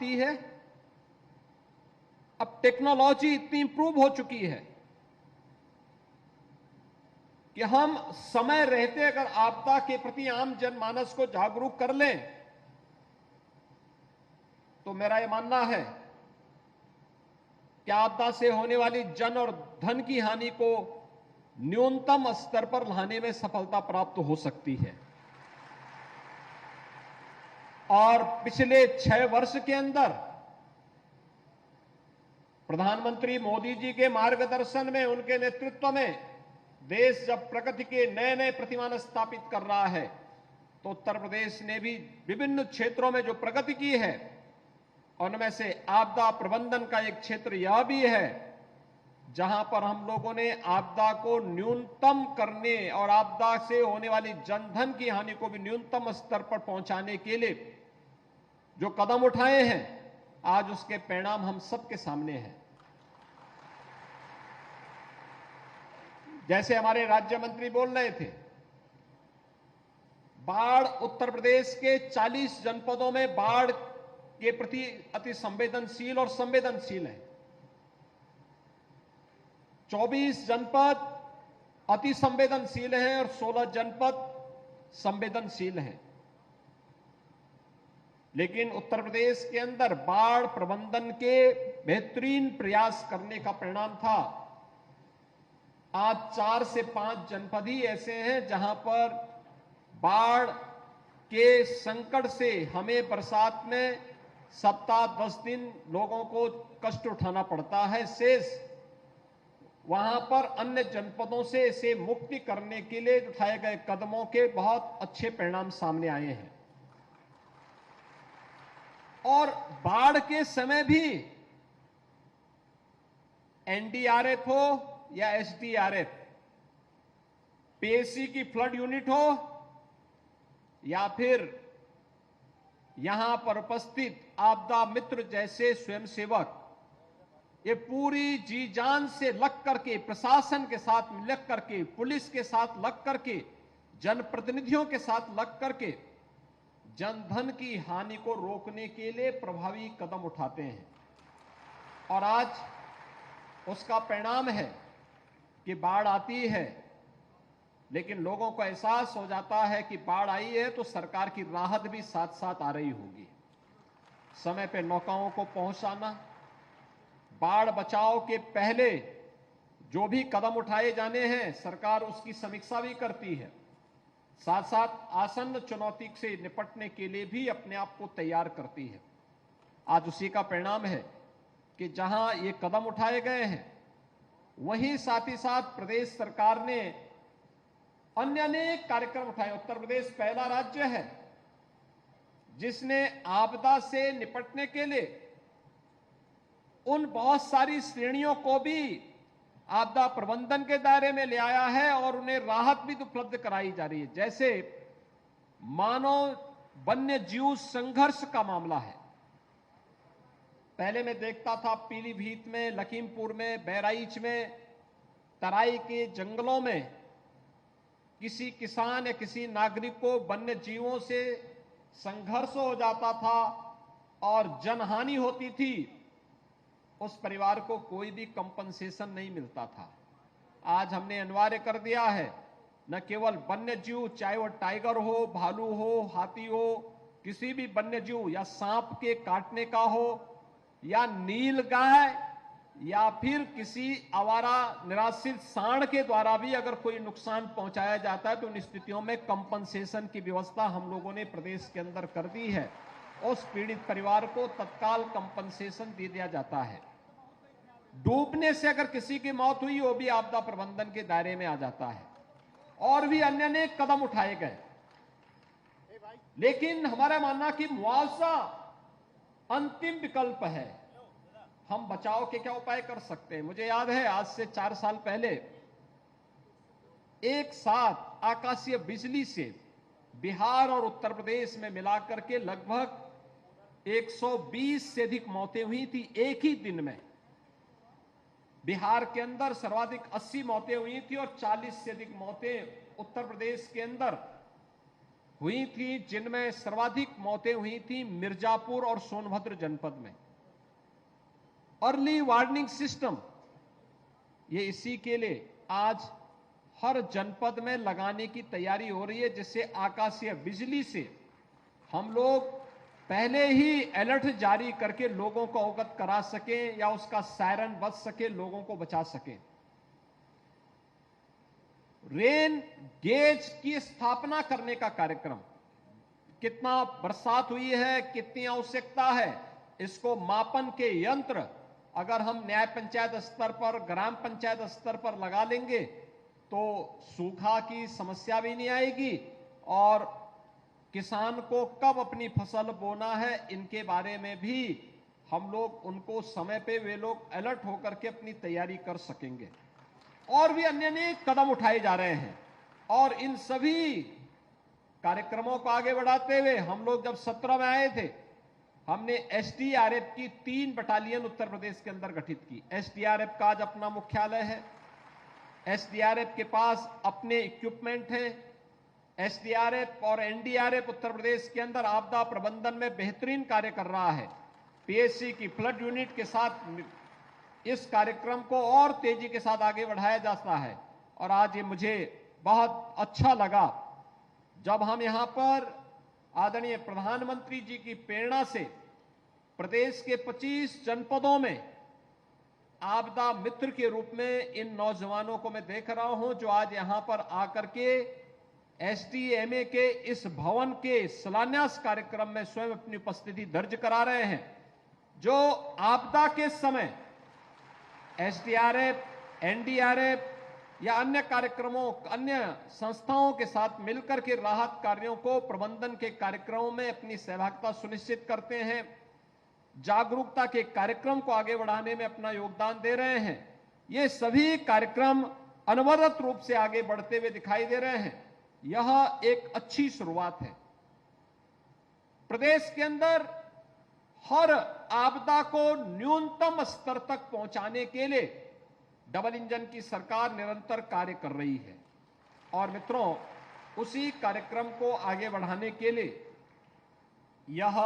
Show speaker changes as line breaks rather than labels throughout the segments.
आती है। अब टेक्नोलॉजी इतनी इंप्रूव हो चुकी है कि हम समय रहते अगर आपदा के प्रति आम जनमानस को जागरूक कर लें तो मेरा यह मानना है कि आपदा से होने वाली जन और धन की हानि को न्यूनतम स्तर पर लाने में सफलता प्राप्त हो सकती है। और पिछले 6 वर्ष के अंदर प्रधानमंत्री मोदी जी के मार्गदर्शन में, उनके नेतृत्व में देश जब प्रगति के नए नए प्रतिमान स्थापित कर रहा है तो उत्तर प्रदेश ने भी विभिन्न क्षेत्रों में जो प्रगति की है उनमें से आपदा प्रबंधन का एक क्षेत्र यह भी है जहां पर हम लोगों ने आपदा को न्यूनतम करने और आपदा से होने वाली जनधन की हानि को भी न्यूनतम स्तर पर पहुंचाने के लिए जो कदम उठाए हैं, आज उसके परिणाम हम सबके सामने हैं। जैसे हमारे राज्य मंत्री बोल रहे थे, बाढ़ उत्तर प्रदेश के 40 जनपदों में बाढ़ के प्रति अति संवेदनशील और संवेदनशील है। 24 जनपद अति संवेदनशील हैं और 16 जनपद संवेदनशील हैं। लेकिन उत्तर प्रदेश के अंदर बाढ़ प्रबंधन के बेहतरीन प्रयास करने का परिणाम था आज 4 से 5 जनपद ही ऐसे हैं जहां पर बाढ़ के संकट से हमें बरसात में सप्ताह 10 दिन लोगों को कष्ट उठाना पड़ता है। शेष वहां पर अन्य जनपदों से इसे मुक्ति करने के लिए उठाए गए कदमों के बहुत अच्छे परिणाम सामने आए हैं। और बाढ़ के समय भी एनडीआरएफ हो या एसडीआरएफ, पीएसी की फ्लड यूनिट हो या फिर यहां पर उपस्थित आपदा मित्र जैसे स्वयंसेवक, ये पूरी जी जान से लग करके, प्रशासन के साथ लग करके, पुलिस के साथ लग करके, जनप्रतिनिधियों के साथ लग करके जनधन की हानि को रोकने के लिए प्रभावी कदम उठाते हैं। और आज उसका परिणाम है कि बाढ़ आती है लेकिन लोगों को एहसास हो जाता है कि बाढ़ आई है तो सरकार की राहत भी साथ साथ आ रही होगी। समय पे नौकाओं को पहुंचाना, बाढ़ बचाव के पहले जो भी कदम उठाए जाने हैं सरकार उसकी समीक्षा भी करती है, साथ साथ आसन्न चुनौती से निपटने के लिए भी अपने आप को तैयार करती है। आज उसी का परिणाम है कि जहां ये कदम उठाए गए हैं वहीं साथ ही साथ प्रदेश सरकार ने अन्य अनेक कार्यक्रम उठाए। उत्तर प्रदेश पहला राज्य है जिसने आपदा से निपटने के लिए उन बहुत सारी श्रेणियों को भी आपदा प्रबंधन के दायरे में ले आया है और उन्हें राहत भी उपलब्ध कराई जा रही है। जैसे मानव वन्य जीव संघर्ष का मामला है। पहले मैं देखता था पीलीभीत में, लखीमपुर में, बहराइच में, तराई के जंगलों में किसी किसान या किसी नागरिक को वन्य जीवों से संघर्ष हो जाता था और जनहानि होती थी, उस परिवार को कोई भी कंपनसेशन नहीं मिलता था। आज हमने अनिवार्य कर दिया है, न केवल वन्य जीव, चाहे वो टाइगर हो, भालू हो, हाथी हो, किसी भी वन्य जीव या सांप के काटने का हो या नीलगाय या फिर किसी आवारा निराश्रित सांड के द्वारा भी अगर कोई नुकसान पहुंचाया जाता है तो उन स्थितियों में कंपनसेशन की व्यवस्था हम लोगों ने प्रदेश के अंदर कर दी है। उस पीड़ित परिवार को तत्काल कंपनसेशन दे दिया जाता है। डूबने से अगर किसी की मौत हुई वो भी आपदा प्रबंधन के दायरे में आ जाता है। और भी अन्य अनेक कदम उठाए गए। लेकिन हमारा मानना कि मुआवजा अंतिम विकल्प है। हम बचाव के क्या उपाय कर सकते हैं? मुझे याद है आज से 4 साल पहले एक साथ आकाशीय बिजली से बिहार और उत्तर प्रदेश में मिलाकर के लगभग 120 से अधिक मौतें हुई थी एक ही दिन में। बिहार के अंदर सर्वाधिक 80 मौतें हुई थी और 40 से अधिक मौतें उत्तर प्रदेश के अंदर हुई थी, जिनमें सर्वाधिक मौतें हुई थी मिर्जापुर और सोनभद्र जनपद में। अर्ली वार्निंग सिस्टम, ये इसी के लिए आज हर जनपद में लगाने की तैयारी हो रही है, जिससे आकाशीय बिजली से हम लोग पहले ही अलर्ट जारी करके लोगों को अवगत करा सकें या उसका सायरन बज सके, लोगों को बचा सकें। रेन गेज की स्थापना करने का कार्यक्रम, कितना बरसात हुई है, कितनी आवश्यकता है, इसको मापन के यंत्र अगर हम न्याय पंचायत स्तर पर, ग्राम पंचायत स्तर पर लगा लेंगे तो सूखा की समस्या भी नहीं आएगी और किसान को कब अपनी फसल बोना है इनके बारे में भी हम लोग उनको समय पे वे लोग अलर्ट होकर के अपनी तैयारी कर सकेंगे। और भी अन्य अनेक कदम उठाए जा रहे हैं और इन सभी कार्यक्रमों को आगे बढ़ाते हुए हम लोग जब 17 में आए थे, हमने एसडीआरएफ की 3 बटालियन उत्तर प्रदेश के अंदर गठित की। एसडीआरएफ का आज अपना मुख्यालय है, एसडीआरएफ के पास अपने इक्विपमेंट हैं। एसडीआरएफ और एनडीआरएफ उत्तर प्रदेश के अंदर आपदा प्रबंधन में बेहतरीन कार्य कर रहा है। पीएससी की फ्लड यूनिट के साथ इस कार्यक्रम को और तेजी के साथ आगे बढ़ाया जाता है। और आज ये मुझे बहुत अच्छा लगा जब हम यहां पर आदरणीय प्रधानमंत्री जी की प्रेरणा से प्रदेश के 25 जनपदों में आपदा मित्र के रूप में इन नौजवानों को मैं देख रहा हूं, जो आज यहां पर आकर के एसडीएमए के इस भवन के शिलान्यास कार्यक्रम में स्वयं अपनी उपस्थिति दर्ज करा रहे हैं। जो आपदा के समय एसडीआरएफ, एनडीआरएफ या अन्य कार्यक्रमों, अन्य संस्थाओं के साथ मिलकर के राहत कार्यों को, प्रबंधन के कार्यक्रमों में अपनी सहभागिता सुनिश्चित करते हैं, जागरूकता के कार्यक्रम को आगे बढ़ाने में अपना योगदान दे रहे हैं, ये सभी कार्यक्रम अनवरत रूप से आगे बढ़ते हुए दिखाई दे रहे हैं। यह एक अच्छी शुरुआत है। प्रदेश के अंदर हर आपदा को न्यूनतम स्तर तक पहुंचाने के लिए डबल इंजन की सरकार निरंतर कार्य कर रही है। और मित्रों, उसी कार्यक्रम को आगे बढ़ाने के लिए यह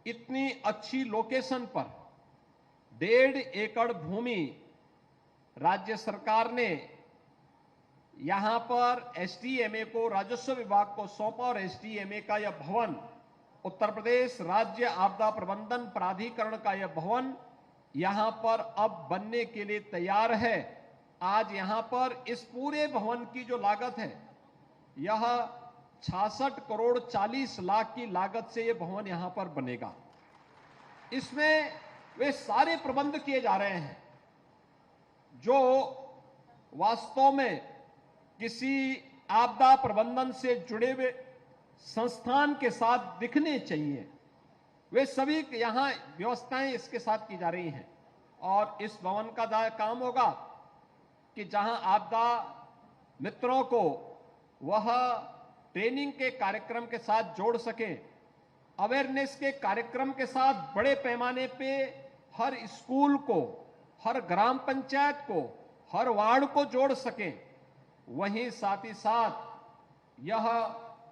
इतनी अच्छी लोकेशन पर 1.5 एकड़ भूमि राज्य सरकार ने यहां पर एसडीएमए को, राजस्व विभाग को सौंपा और एसडीएमए का यह भवन, उत्तर प्रदेश राज्य आपदा प्रबंधन प्राधिकरण का यह भवन यहां पर अब बनने के लिए तैयार है। आज यहां पर इस पूरे भवन की जो लागत है, यह 66 करोड़ 40 लाख की लागत से यह भवन यहां पर बनेगा। इसमें वे सारे प्रबंध किए जा रहे हैं जो वास्तव में किसी आपदा प्रबंधन से जुड़े हुए संस्थान के साथ दिखने चाहिए। वे सभी यहां व्यवस्थाएं इसके साथ की जा रही हैं और इस भवन का काम होगा कि जहां आपदा मित्रों को वह ट्रेनिंग के कार्यक्रम के साथ जोड़ सकें, अवेयरनेस के कार्यक्रम के साथ बड़े पैमाने पे हर स्कूल को, हर ग्राम पंचायत को, हर वार्ड को जोड़ सकें। वहीं साथ ही साथ यह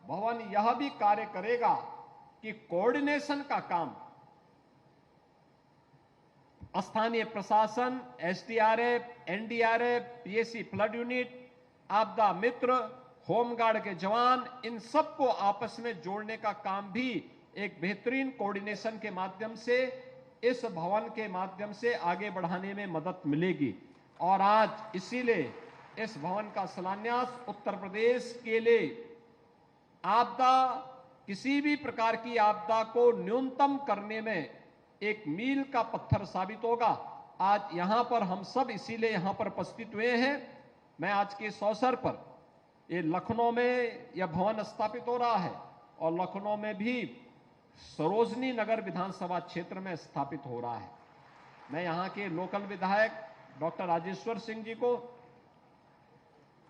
भवन यह भी कार्य करेगा कि कोऑर्डिनेशन का काम स्थानीय प्रशासन, SDRF, NDRF, PSC flood unit, आपदा मित्र, होमगार्ड के जवान, इन सबको आपस में जोड़ने का काम भी एक बेहतरीन कोऑर्डिनेशन के माध्यम से, इस भवन के माध्यम से आगे बढ़ाने में मदद मिलेगी। और आज इसीलिए इस भवन का शिलान्यास उत्तर प्रदेश के लिए आपदा, किसी भी प्रकार की आपदा को न्यूनतम करने में एक मील का पत्थर साबित होगा। आज यहां पर हम सब इसीलिए यहां पर उपस्थित हुए हैं। मैं आज के इस अवसर पर, ये लखनऊ में यह भवन स्थापित हो रहा है और लखनऊ में भी सरोजनी नगर विधानसभा क्षेत्र में स्थापित हो रहा है। मैं यहां के लोकल विधायक डॉक्टर राजेश्वर सिंह जी को,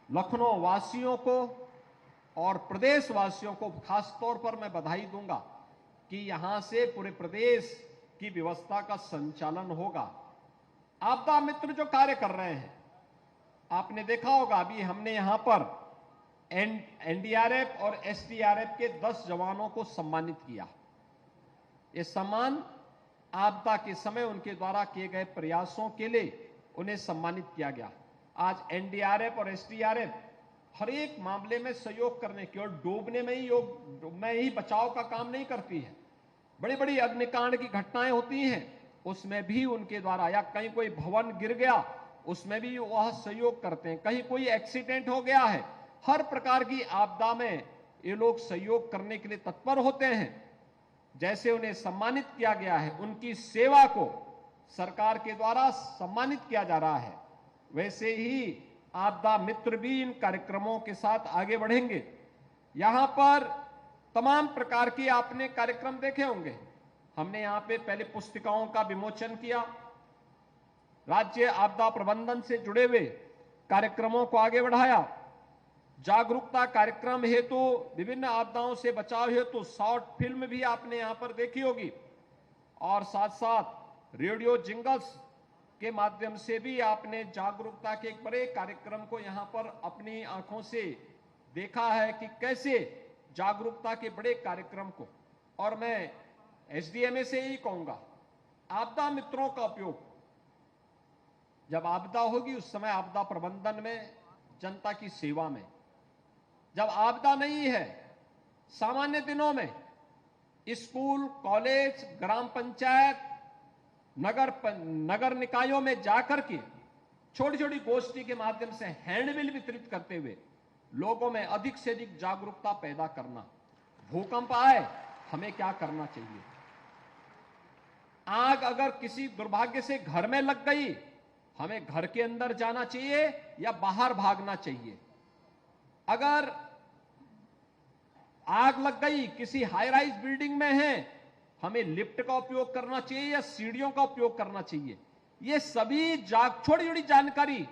लखनऊ वासियों को और प्रदेश वासियों को खास तौर पर मैं बधाई दूंगा कि यहां से पूरे प्रदेश की व्यवस्था का संचालन होगा। आपदा मित्र जो कार्य कर रहे हैं, आपने देखा होगा, अभी हमने यहां पर एनडीआरएफ और एसडीआरएफ के 10 जवानों को सम्मानित किया। ये सम्मान आपदा के समय उनके द्वारा किए गए प्रयासों के लिए उन्हें सम्मानित किया गया। आज एनडीआरएफ और एसडीआरएफ हर एक मामले में सहयोग करने की और डूबने में ही बचाव का काम नहीं करती है। बड़ी बड़ी अग्निकांड की घटनाएं होती हैं, उसमें भी उनके द्वारा, या कहीं कोई भवन गिर गया उसमें भी वह सहयोग करते हैं, कहीं कोई एक्सीडेंट हो गया है, हर प्रकार की आपदा में ये लोग सहयोग करने के लिए तत्पर होते हैं। जैसे उन्हें सम्मानित किया गया है, उनकी सेवा को सरकार के द्वारा सम्मानित किया जा रहा है, वैसे ही आपदा मित्र भी इन कार्यक्रमों के साथ आगे बढ़ेंगे। यहां पर तमाम प्रकार के आपने कार्यक्रम देखे होंगे। हमने यहां पे पहले पुस्तिकाओं का विमोचन किया, राज्य आपदा प्रबंधन से जुड़े हुए कार्यक्रमों को आगे बढ़ाया, जागरूकता कार्यक्रम हेतु विभिन्न आपदाओं से बचाव हेतु शॉर्ट फिल्म भी आपने यहां पर देखी होगी, और साथ साथ रेडियो जिंगल्स के माध्यम से भी आपने जागरूकता के एक बड़े कार्यक्रम को यहां पर अपनी आंखों से देखा है कि कैसे जागरूकता के बड़े कार्यक्रम को। और मैं एसडीएमए से यही कहूंगा, आपदा मित्रों का उपयोग जब आपदा होगी उस समय आपदा प्रबंधन में, जनता की सेवा में, जब आपदा नहीं है सामान्य दिनों में स्कूल, कॉलेज, ग्राम पंचायत, नगर निकायों में जाकर के छोटी छोटी गोष्ठी के माध्यम से हैंडबिल वितरित करते हुए लोगों में अधिक से अधिक जागरूकता पैदा करना। भूकंप आए हमें क्या करना चाहिए, आग अगर किसी दुर्भाग्य से घर में लग गई हमें घर के अंदर जाना चाहिए या बाहर भागना चाहिए, अगर आग लग गई किसी हाई राइज बिल्डिंग में है हमें लिफ्ट का उपयोग करना चाहिए या सीढ़ियों का उपयोग करना चाहिए। ये सभी छोटी छोटी जानकारी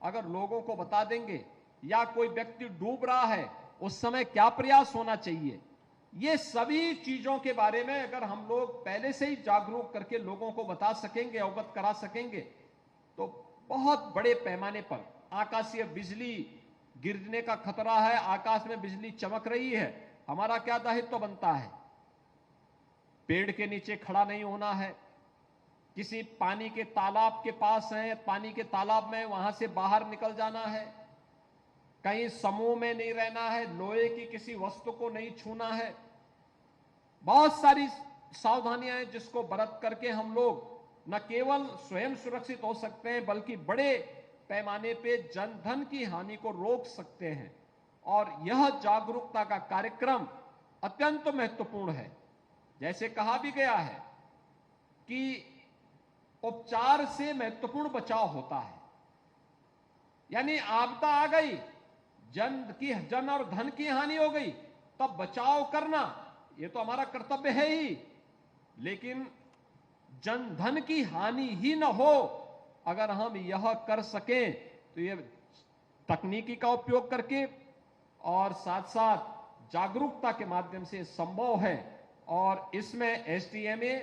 अगर लोगों को बता देंगे, या कोई व्यक्ति डूब रहा है उस समय क्या प्रयास होना चाहिए, ये सभी चीजों के बारे में अगर हम लोग पहले से ही जागरूक करके लोगों को बता सकेंगे, अवगत करा सकेंगे, तो बहुत बड़े पैमाने पर आकाशीय बिजली गिरने का खतरा है, आकाश में बिजली चमक रही है, हमारा क्या दायित्व बनता है, पेड़ के नीचे खड़ा नहीं होना है, किसी पानी के तालाब के पास है, पानी के तालाब में वहां से बाहर निकल जाना है, कहीं समूह में नहीं रहना है, लोहे की किसी वस्तु को नहीं छूना है। बहुत सारी सावधानियां हैं जिसको बरत करके हम लोग न केवल स्वयं सुरक्षित हो सकते हैं बल्कि बड़े पैमाने पे जन धन की हानि को रोक सकते हैं। और यह जागरूकता का कार्यक्रम अत्यंत महत्वपूर्ण है। जैसे कहा भी गया है कि उपचार से महत्वपूर्ण बचाव होता है, यानी आपदा आ गई, जन और धन की हानि हो गई, तब बचाव करना यह तो हमारा कर्तव्य है ही, लेकिन जन धन की हानि ही न हो अगर हम यह कर सकें तो यह तकनीकी का उपयोग करके और साथ साथ जागरूकता के माध्यम से संभव है। और इसमें एसडीएमए,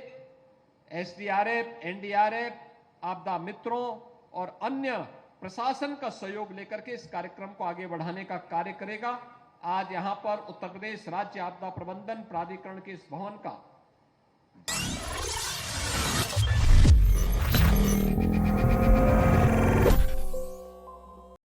एसडीआरएफ, एनडीआरएफ, आपदा मित्रों और अन्य प्रशासन का सहयोग लेकर के इस कार्यक्रम को आगे बढ़ाने का कार्य करेगा। आज यहां पर उत्तर प्रदेश राज्य आपदा प्रबंधन प्राधिकरण के इस भवन का